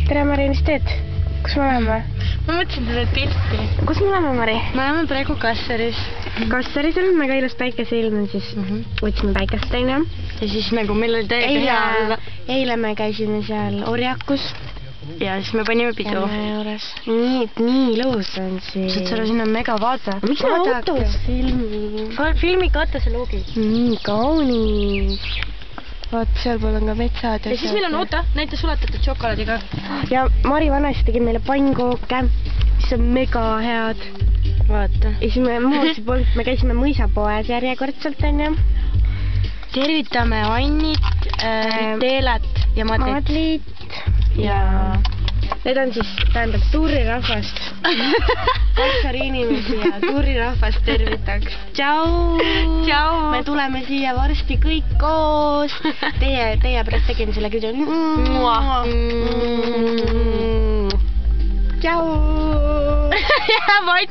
tere, Mari, mis teed? Kus me oleme? Ma mõtlesin teile pilti. Kus me oleme, Mari? Me oleme praegu Kassaris. Kassaris on väga ilus päikeseilm, siis võtsime päikest, onju. Ja siis nagu meil oli täiega hea olla. Eile me käisime seal Orjakus. Ja siis me panime pidu. Nii ilus on siin. Siin on mega vaata. Miks me autos filmi? Filmi kataseloogi. Nii kaunis. Vaat, seal pool on ka metsad. Ja siis meil on, oota, näite sulatatud šokolaadiga. Ja Mari vanasti tegi meile pannkooke, mis on mega head. Vaata. Ja siis me käisime mõisapoes järjekordselt, onju. Tervitame Annit, Teelat ja Madlit. Ja need on siis, tähendab, tuurirahvast. Kassari inimesi ja tuurirahvast tervitaks. Tšau! Tšau! Me tuleme siia varsti kõik koos. Teie pärast tegin selle küll. Tšau! Vaid